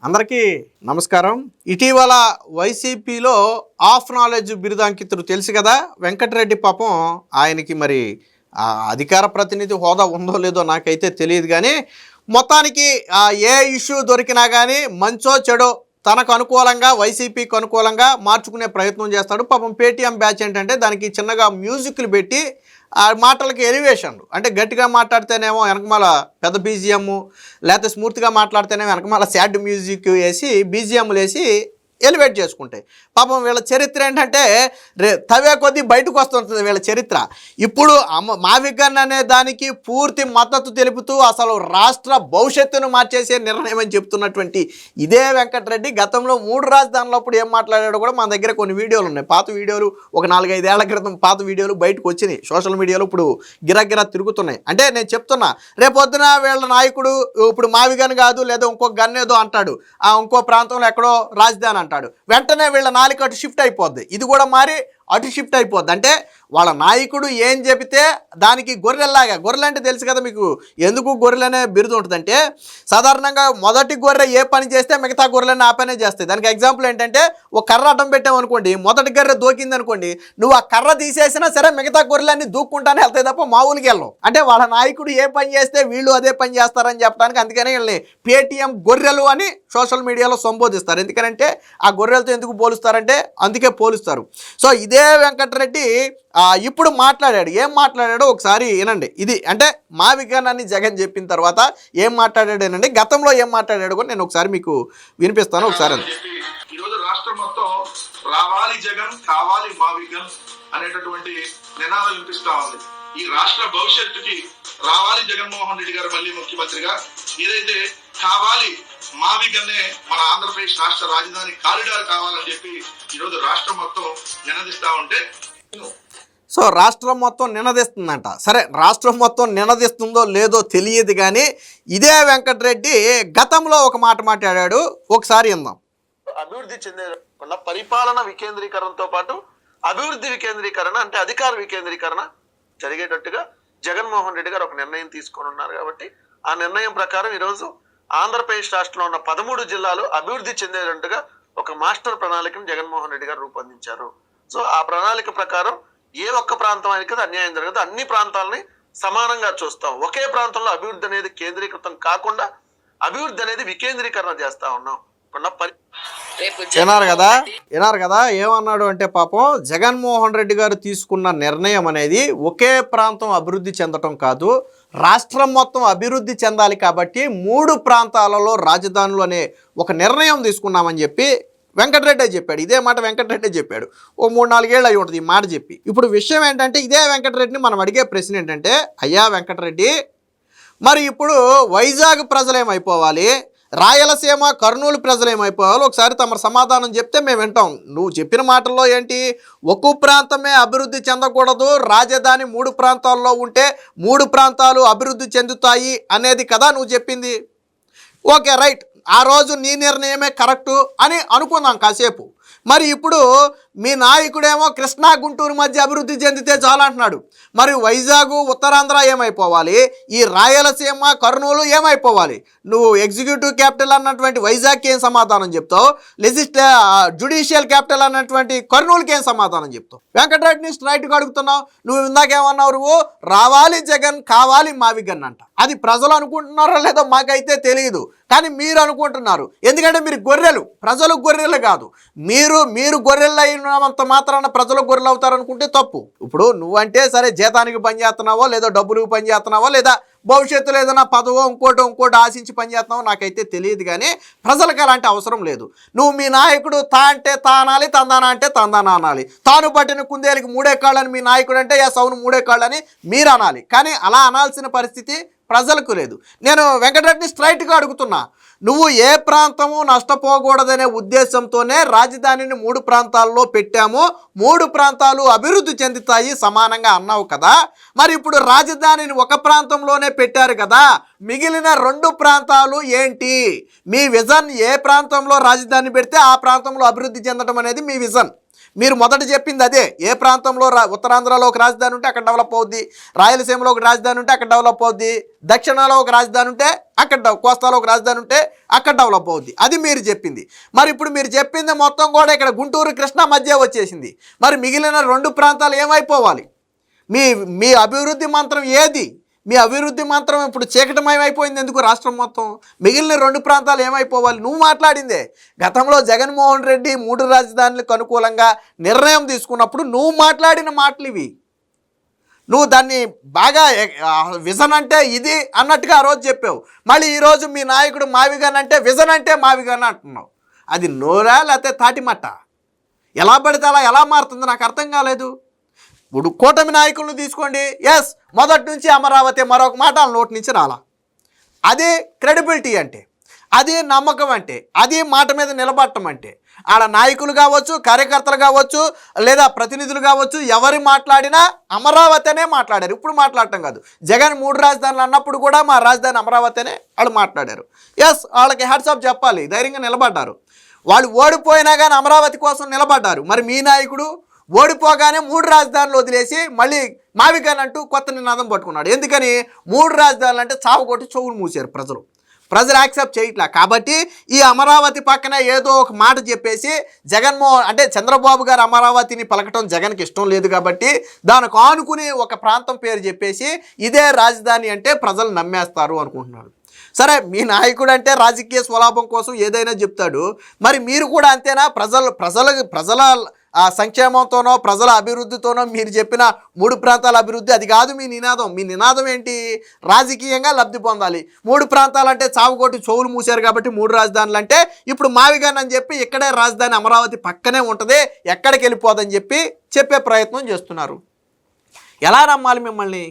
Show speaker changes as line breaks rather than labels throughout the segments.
అందరికీ నమస్కారం. ఇటీవల వైసీపీలో ఆఫ్ నాలెడ్జ్ బిరుదాంకితుడు తెలుసు కదా వెంకటరెడ్డి. పాపం ఆయనకి మరి అధికార ప్రతినిధి హోదా ఉందో లేదో నాకైతే తెలియదు, కానీ మొత్తానికి ఏ ఇష్యూ దొరికినా కానీ మంచో చెడో తనకు అనుకూలంగా వైసీపీకి అనుకూలంగా మార్చుకునే ప్రయత్నం చేస్తాడు. పాపం పేటీఎం బ్యాచ్ ఏంటంటే దానికి చిన్నగా మ్యూజిక్లు పెట్టి ఆ మాటలకి ఎలివేషన్లు, అంటే గట్టిగా మాట్లాడితేనేమో వెనకమాల పెద్ద బీజిఎం, లేకపోతే స్మూర్తిగా మాట్లాడితేనేమో వెనకమాల సాడ్ మ్యూజిక్ వేసి బీజిఎంలు వేసి ఎలివేట్ చేసుకుంటాయి. పాపం వీళ్ళ చరిత్ర ఏంటంటే తవే కొద్దీ బయటకు వస్తుంటుంది వీళ్ళ చరిత్ర. ఇప్పుడు మావిగన్ అనే దానికి పూర్తి మద్దతు తెలుపుతూ అసలు రాష్ట్ర భవిష్యత్తును మార్చేసే నిర్ణయం అని చెప్తున్నటువంటి ఇదే వెంకటరెడ్డి గతంలో 3 రాజధానులప్పుడు ఏం మాట్లాడాడో కూడా మన దగ్గర కొన్ని వీడియోలు ఉన్నాయి. పాత వీడియోలు, ఒక 4-5 ఏళ్ల క్రితం పాత వీడియోలు బయటకు వచ్చినాయి సోషల్ మీడియాలో, ఇప్పుడు గిరగిరా తిరుగుతున్నాయి. అంటే నేను చెప్తున్నా, రేపొద్దున వీళ్ళ నాయకుడు ఇప్పుడు మావిగన్ కాదు లేదా ఇంకో గన్ ఏదో అంటాడు, ఇంకో ప్రాంతంలో ఎక్కడో రాజధాని అంటాడు, వెంటనే వీళ్ళ నాలుగు అటు షిఫ్ట్ అయిపోద్ది. ఇది కూడా మారి అటు షిఫ్ట్ అయిపోద్ది. అంటే వాళ్ళ నాయకుడు ఏం చెబితే దానికి గొర్రెల్లాగా, గొర్రెలు అంటే తెలుసు కదా మీకు, ఎందుకు గొర్రెలనే బిరుదు ఉంటుందంటే సాధారణంగా మొదటి గొర్రె ఏ పని చేస్తే మిగతా గొర్రెలన్నీ ఆ పనే చేస్తాయి. దానికి ఎగ్జాంపుల్ ఏంటంటే ఒక కర్ర అడ్డం పెట్టావు అనుకోండి, మొదటి గొర్రె దూకింది అనుకోండి, నువ్వు ఆ కర్ర తీసేసినా సరే మిగతా గొర్రెలన్నీ దూక్కుంటానే వెళ్తాయి తప్ప మామూలుగా వెళ్ళవు. అంటే వాళ్ళ నాయకుడు ఏ పని చేస్తే వీళ్ళు అదే పని చేస్తారని చెప్పడానికి అందుకనే వీళ్ళని పేటీఎం గొర్రెలు అని సోషల్ మీడియాలో సంబోధిస్తారు. ఎందుకంటే ఆ గొర్రెలతో ఎందుకు పోలుస్తారంటే అందుకే పోలుస్తారు. సో ఇదే వెంకటరెడ్డి ఇప్పుడు మాట్లాడాడు. ఏం మాట్లాడాడో ఒకసారి వినండి. ఇది అంటే మా విజ్ఞానాన్ని జగన్ చెప్పిన తర్వాత ఏం మాట్లాడాడు ఏనండి, గతంలో ఏం మాట్లాడాడు కూడా నేను ఒకసారి మీకు వినిపిస్తాను. ఒకసారి
ఈరోజు రాష్ట్రం మొత్తం రావాలి జగన్ కావాలి మా విజ్ఞాన్ అనేటటువంటి నినాదం వినిపిస్తా ఉంది. ఈ రాష్ట్ర భవిష్యత్తుకి రావాలి జగన్మోహన్ రెడ్డి గారు మళ్ళీ ముఖ్యమంత్రిగా, ఏదైతే కావాలి మా విజ్ఞానే మన ఆంధ్రప్రదేశ్ రాష్ట్ర రాజధాని కారిడార్ కావాలని చెప్పి ఈరోజు రాష్ట్రం మొత్తం నినదిస్తా ఉంటే,
సో రాష్ట్రం మొత్తం నినదిస్తుందంట. సరే, రాష్ట్రం మొత్తం నినదిస్తుందో లేదో తెలియదు, కానీ ఇదే వెంకటరెడ్డి గతంలో ఒక మాట మాట్లాడాడు. ఒకసారి విందాం.
అభివృద్ధి చెందే పరిపాలన వికేంద్రీకరణతో పాటు అభివృద్ధి వికేంద్రీకరణ అంటే అధికార వికేంద్రీకరణ జరిగేటట్టుగా జగన్మోహన్ రెడ్డి గారు ఒక నిర్ణయం తీసుకొని ఉన్నారు. కాబట్టి ఆ నిర్ణయం ప్రకారం ఈరోజు ఆంధ్రప్రదేశ్ రాష్ట్రంలో ఉన్న 13 జిల్లాలు అభివృద్ధి చెందేటట్టుగా ఒక మాస్టర్ ప్రణాళికను జగన్మోహన్ రెడ్డి గారు రూపొందించారు. సో ఆ ప్రణాళిక ప్రకారం ఏ ఒక్క ప్రాంతం అనేది కదా అన్యాయం జరగదు, అన్ని ప్రాంతాలని సమానంగా చూస్తాం. ఒకే ప్రాంతంలో అభివృద్ధి అనేది కేంద్రీకృతం కాకుండా అభివృద్ధి అనేది వికేంద్రీకరణ చేస్తా ఉన్నాం.
విన్నారు కదా ఏమన్నాడు అంటే, పాపం జగన్మోహన్ రెడ్డి గారు తీసుకున్న నిర్ణయం అనేది ఒకే ప్రాంతం అభివృద్ధి చెందటం కాదు, రాష్ట్రం మొత్తం అభివృద్ధి చెందాలి కాబట్టి 3 ప్రాంతాలలో రాజధానులు అనే ఒక నిర్ణయం తీసుకున్నామని చెప్పి వెంకటరెడ్డి చెప్పాడు. ఇదే మాట వెంకటరెడ్డి చెప్పాడు. ఓ 3-4 ఏళ్ళు అయి ఉంటుంది ఈ మాట చెప్పి. ఇప్పుడు విషయం ఏంటంటే, ఇదే వెంకటరెడ్డిని మనం అడిగే ప్రశ్న ఏంటంటే, అయ్యా వెంకటరెడ్డి, మరి ఇప్పుడు వైజాగ్ ప్రజలు ఏమైపోవాలి, రాయలసీమ కర్నూలు ప్రజలు ఏమైపోవాలి, ఒకసారి తమ సమాధానం చెప్తే మేము వింటాం. నువ్వు చెప్పిన మాటల్లో ఏంటి, ఒక్కో ప్రాంతమే అభివృద్ధి చెందకూడదు, రాజధాని 3 ప్రాంతాల్లో ఉంటే 3 ప్రాంతాలు అభివృద్ధి చెందుతాయి అనేది కదా నువ్వు చెప్పింది. ఓకే, రైట్, ఆ రోజు నీ నిర్ణయమే కరెక్టు అని అనుకుందాం కాసేపు. మరి ఇప్పుడు మీ నాయకుడేమో కృష్ణా గుంటూరు మధ్య అభివృద్ధి చెందితే చాలు అంటున్నాడు. మరి వైజాగ్ ఉత్తరాంధ్ర ఏమైపోవాలి, ఈ రాయలసీమ కర్నూలు ఏమైపోవాలి? నువ్వు ఎగ్జిక్యూటివ్ క్యాపిటల్ అన్నటువంటి వైజాగ్కి ఏం సమాధానం చెప్తావు, జ్యుడిషియల్ క్యాపిటల్ అన్నటువంటి కర్నూలుకి ఏం సమాధానం చెప్తావు? వెంకటరెడ్డిని స్ట్రైట్గా అడుగుతున్నావు. నువ్వు ఇందాకేమన్నావు, నువ్వు రావాలి జగన్ కావాలి మావిగన్ అంట. అది ప్రజలు అనుకుంటున్నారో లేదో మాకైతే తెలియదు, కానీ మీరు అనుకుంటున్నారు. ఎందుకంటే మీరు గొర్రెలు, ప్రజలు గొర్రెలు కాదు. మీరు గొర్రెలు అయినంత మాత్రాన ప్రజలు గొర్రెలు అవుతారనుకుంటే తప్పు. ఇప్పుడు నువ్వంటే సరే జీతానికి పని చేస్తున్నావో లేదా డబ్బులకు పని చేస్తున్నావో లేదా భవిష్యత్తులో ఏదైనా పదవో ఇంకోటి ఆశించి పనిచేస్తున్నావో నాకైతే తెలియదు, కానీ ప్రజలకు అలాంటి అవసరం లేదు. నువ్వు మీ నాయకుడు తా అంటే తా అనాలి, తందానా అంటే తందానా అనాలి. తాను పట్టిన కుందేలికి 3 కాళ్ళని మీ నాయకుడు అంటే అవును 3 కాళ్ళని మీరు అనాలి. కానీ అలా అనాల్సిన పరిస్థితి ప్రజలకు లేదు. నేను వెంకటరెడ్డిని స్ట్రైట్గా అడుగుతున్నా, నువ్వు ఏ ప్రాంతము నష్టపోకూడదనే ఉద్దేశంతోనే రాజధానిని 3 ప్రాంతాల్లో పెట్టాము, 3 ప్రాంతాలు అభివృద్ధి చెందుతాయి సమానంగా అన్నావు కదా. మరి ఇప్పుడు రాజధానిని ఒక ప్రాంతంలోనే పెట్టారు కదా, మిగిలిన 2 ప్రాంతాలు ఏంటి? మీ విజన్ ఏ ప్రాంతంలో రాజధాని పెడితే ఆ ప్రాంతంలో అభివృద్ధి చెందడం అనేది మీ విజన్. మీరు మొదట చెప్పింది అదే. ఏ ప్రాంతంలో ఉత్తరాంధ్రలో ఒక రాజధాని ఉంటే అక్కడ డెవలప్ అవుద్ది, రాయలసీమలో ఒక రాజధాని ఉంటే అక్కడ డెవలప్ అవుద్ది, దక్షిణాలో ఒక రాజధాని ఉంటే అక్కడ, కోస్తాలో ఒక రాజధాని ఉంటే అక్కడ డెవలప్ అవుద్ది. అది మీరు చెప్పింది. మరి ఇప్పుడు మీరు చెప్పింది మొత్తం కూడా ఇక్కడ గుంటూరు కృష్ణా మధ్య వచ్చేసింది. మరి మిగిలిన 2 ప్రాంతాలు ఏమైపోవాలి? మీ మీ అభివృద్ధి మంత్రం ఏది? మీ అభివృద్ధి మంత్రం ఇప్పుడు చీకటమయమైపోయింది ఎందుకు? రాష్ట్రం మొత్తం మిగిలిన 2 ప్రాంతాలు ఏమైపోవాలి? నువ్వు మాట్లాడిందే. గతంలో జగన్మోహన్ రెడ్డి 3 రాజధానులకు అనుకూలంగా నిర్ణయం తీసుకున్నప్పుడు నువ్వు మాట్లాడిన మాటలు ఇవి. నువ్వు దాన్ని బాగా విజన్ అంటే ఇది అన్నట్టుగా ఆ రోజు చెప్పావు. మళ్ళీ ఈరోజు మీ నాయకుడు మావిగన్ అంటే విజన్ అంటే మావిగన్ అంటున్నావు. అది నోరా లేకపోతే తాటిమట్ట? ఎలా పడితే అలా ఎలా మారుతుంది నాకు అర్థం కాలేదు. ఇప్పుడు కూటమి నాయకులను తీసుకోండి. ఎస్, మొదటి నుంచి అమరావతి మరొక మాట వాళ్ళ నోటి నుంచి రాలా. అదే క్రెడిబిలిటీ అంటే, అదే నమ్మకం అంటే, అది మాట మీద నిలబడటం అంటే. ఆడ నాయకులు కావచ్చు, కార్యకర్తలు కావచ్చు, లేదా ప్రతినిధులు కావచ్చు, ఎవరు మాట్లాడినా అమరావతి అనే మాట్లాడారు. ఇప్పుడు మాట్లాడటం కాదు. జగన్ 3 రాజధానులు అన్నప్పుడు కూడా మా రాజధాని అమరావతి అనే వాళ్ళు మాట్లాడారు. ఎస్, వాళ్ళకి హ్యాట్స్ ఆఫ్ చెప్పాలి, ధైర్యంగా నిలబడ్డారు. వాళ్ళు ఓడిపోయినా కానీ అమరావతి కోసం నిలబడ్డారు. మరి మీ నాయకుడు ఓడిపోగానే 3 రాజధానులు వదిలేసి మళ్ళీ మావిగన్ అంటూ కొత్త నినాదం పట్టుకున్నాడు. ఎందుకని? 3 రాజధానులు అంటే చావుకొట్టి చెవులు మూసారు ప్రజలు యాక్సెప్ట్ చేయట్లా. కాబట్టి ఈ అమరావతి పక్కన ఏదో ఒక మాట చెప్పేసి అంటే చంద్రబాబు గారు అమరావతిని పలకటం జగన్కి ఇష్టం లేదు కాబట్టి దానికి ఆనుకుని ఒక ప్రాంతం పేరు చెప్పేసి ఇదే రాజధాని అంటే ప్రజలు నమ్మేస్తారు అనుకుంటున్నాడు. సరే, మీ నాయకుడు అంటే రాజకీయ స్వలాభం కోసం ఏదైనా చెప్తాడు. మరి మీరు కూడా అంతేనా? ప్రజల సంక్షేమంతోనో ప్రజల అభివృద్ధితోనో మీరు చెప్పిన 3 ప్రాంతాల అభివృద్ధి అది కాదు మీ నినాదం. మీ నినాదం ఏంటి? రాజకీయంగా లబ్ధి పొందాలి. 3 ప్రాంతాలంటే చావుకోటి చెవులు మూసారు కాబట్టి 3 రాజధానులు అంటే ఇప్పుడు మావిగన్ అని చెప్పి ఇక్కడే రాజధాని అమరావతి పక్కనే ఉంటుంది, ఎక్కడికి వెళ్ళిపోదని చెప్పే ప్రయత్నం చేస్తున్నారు. ఎలా నమ్మాలి మిమ్మల్ని?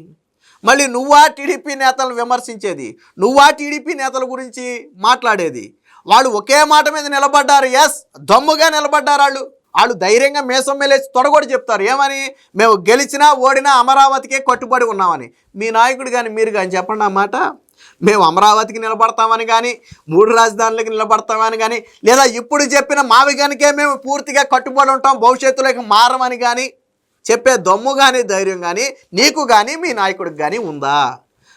మళ్ళీ నువ్వా టీడీపీ నేతలను విమర్శించేది, నువ్వా టీడీపీ నేతల గురించి మాట్లాడేది? వాళ్ళు ఒకే మాట మీద నిలబడ్డారు. ఎస్, దమ్ముగా నిలబడ్డారు. వాళ్ళు ధైర్యంగా మేసం మేలేసి తొడగొడి చెప్తారు. ఏమని? మేము గెలిచినా ఓడినా అమరావతికే కట్టుబడి ఉన్నామని. మీ నాయకుడు కానీ మీరు కానీ చెప్పండి ఆ మాట. మేము అమరావతికి నిలబడతామని కానీ 3 రాజధానులకి నిలబడతామని కానీ, లేదా ఇప్పుడు చెప్పిన మావిగన్కే మేము పూర్తిగా కట్టుబడి ఉంటాం, భవిష్యత్తులోకి మారమని కానీ చెప్పే దమ్ము కానీ ధైర్యం కానీ నీకు కానీ మీ నాయకుడికి కానీ ఉందా?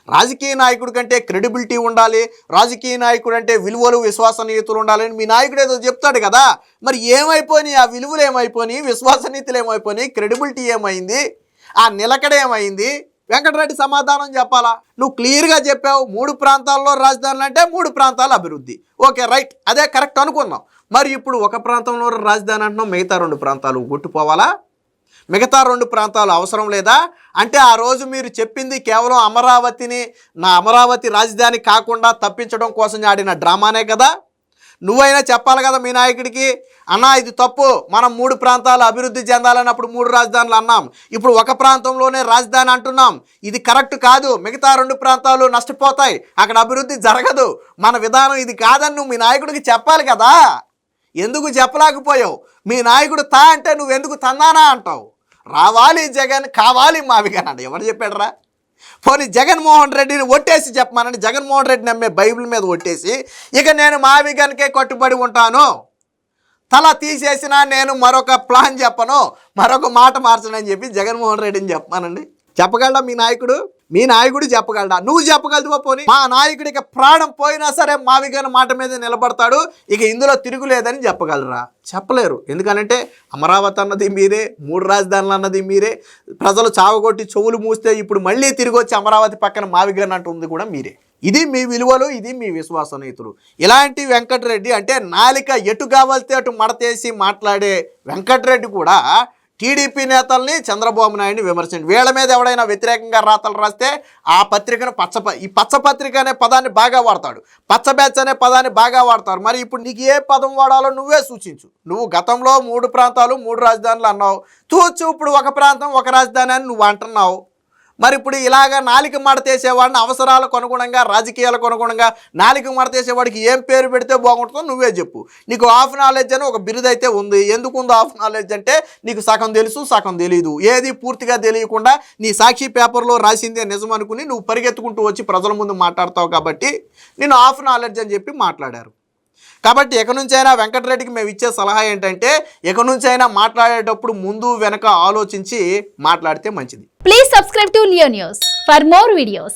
రాజకీయ నాయకుడి కంటే క్రెడిబిలిటీ ఉండాలి, రాజకీయ నాయకుడు అంటే విలువలు విశ్వసనీయతలు ఉండాలని మీ నాయకుడు ఏదో చెప్తాడు కదా. మరి ఏమైపోయినాయి? ఆ విలువలు ఏమైపోయినాయి? విశ్వసనీయతలు ఏమైపోయినాయి? క్రెడిబిలిటీ ఏమైంది? ఆ నిలకడ ఏమైంది? వెంకటరెడ్డి సమాధానం చెప్పాలా? నువ్వు క్లియర్గా చెప్పావు 3 ప్రాంతాల్లో రాజధానులు అంటే 3 ప్రాంతాల అభివృద్ధి. ఓకే, రైట్, అదే కరెక్ట్ అనుకున్నాం. మరి ఇప్పుడు ఒక ప్రాంతంలో రాజధాని అంటున్నాం, మిగతా 2 ప్రాంతాలు గుట్టుపోవాలా? మిగతా 2 ప్రాంతాలు అవసరం లేదా? అంటే ఆ రోజు మీరు చెప్పింది కేవలం అమరావతి రాజధాని కాకుండా తప్పించడం కోసం ఆడిన డ్రామానే కదా. నువ్వైనా చెప్పాలి కదా మీ నాయకుడికి, అన్నా ఇది తప్పు, మనం 3 ప్రాంతాలు అభివృద్ధి చెందాలన్నప్పుడు 3 రాజధానులు అన్నాం, ఇప్పుడు ఒక ప్రాంతంలోనే రాజధాని అంటున్నాం, ఇది కరెక్ట్ కాదు, మిగతా 2 ప్రాంతాలు నష్టపోతాయి, అక్కడ అభివృద్ధి జరగదు, మన విధానం ఇది కాదని నువ్వు మీ నాయకుడికి చెప్పాలి కదా. ఎందుకు చెప్పలేకపోయావు? మీ నాయకుడు తా అంటే నువ్వెందుకు తన్నానా అంటావు? రావాలి జగన్, కావాలి మావిగన్ అంట. ఎవరు చెప్పాడరా? పోనీ జగన్మోహన్ రెడ్డిని ఒట్టేసి చెప్పమానండి. జగన్మోహన్ రెడ్డిని నమ్మే బైబిల్ మీద ఒట్టేసి ఇక నేను మావిగన్కే కట్టుబడి ఉంటాను, తల తీసేసినా నేను మరొక ప్లాన్ చెప్పను, మరొక మాట మార్చనని చెప్పి జగన్మోహన్ రెడ్డిని చెప్పమానండి. చెప్పగలడా మీ నాయకుడు? మీ నాయకుడు చెప్పగలడా? నువ్వు చెప్పగలదువా? పోనీ మా నాయకుడికి ప్రాణం పోయినా సరే మావిగన్ మాట మీద నిలబడతాడు, ఇక ఇందులో తిరుగులేదని చెప్పగలరా? చెప్పలేరు. ఎందుకనంటే అమరావతి అన్నది మీరే, 3 రాజధానులు అన్నది మీరే, ప్రజలు చావగొట్టి చెవులు మూస్తే ఇప్పుడు మళ్ళీ తిరిగి వచ్చి అమరావతి పక్కన మావిగన్ అంటుంది కూడా మీరే. ఇది మీ విలువలు, ఇది మీ విశ్వసనీయతలు. ఇలాంటి వెంకటరెడ్డి అంటే నాలిక ఎటు కావాలితే అటు మడతేసి మాట్లాడే వెంకటరెడ్డి కూడా టీడీపీ నేతల్ని, చంద్రబాబు నాయుడిని విమర్శించి వీళ్ళ మీద ఎవడైనా వ్యతిరేకంగా రాతలు రాస్తే ఆ పత్రికను పచ్చ పత్రిక అనే పదాన్ని బాగా వాడతాడు, పచ్చ బ్యాచ్ అనే పదాన్ని బాగా వాడతారు. మరి ఇప్పుడు నీకు ఏ పదం వాడాలో నువ్వే సూచించు. నువ్వు గతంలో 3 ప్రాంతాలు 3 రాజధానులు అన్నావు, ఇప్పుడు ఒక ప్రాంతం ఒక రాజధాని అని నువ్వు అంటున్నావు. మరి ఇప్పుడు ఇలాగ నాలిక మడతేసేవాడిని అవసరాలకు అనుగుణంగా, రాజకీయాలకు అనుగుణంగా నాలిక మడతేసేవాడికి ఏం పేరు పెడితే బాగుంటుందో నువ్వే చెప్పు. నీకు హాఫ్ నాలెడ్జ్ అని ఒక బిరుదైతే ఉంది. ఎందుకు ఉందో హాఫ్ నాలెడ్జ్ అంటే నీకు సగం తెలుసు, సగం తెలియదు. ఏది పూర్తిగా తెలియకుండా నీ సాక్షి పేపర్లో రాసిందే నిజం అనుకుని నువ్వు పరిగెత్తుకుంటూ వచ్చి ప్రజల ముందు మాట్లాడతావు కాబట్టి నేను హాఫ్ నాలెడ్జ్ అని చెప్పి మాట్లాడారు. కాబట్టి ఇక నుంచైనా వెంకటరెడ్డికి మేము ఇచ్చే సలహా ఏంటంటే ఇక నుంచైనా మాట్లాడేటప్పుడు ముందు వెనక ఆలోచించి మాట్లాడితే మంచిది.
Please subscribe to Leo News for more videos.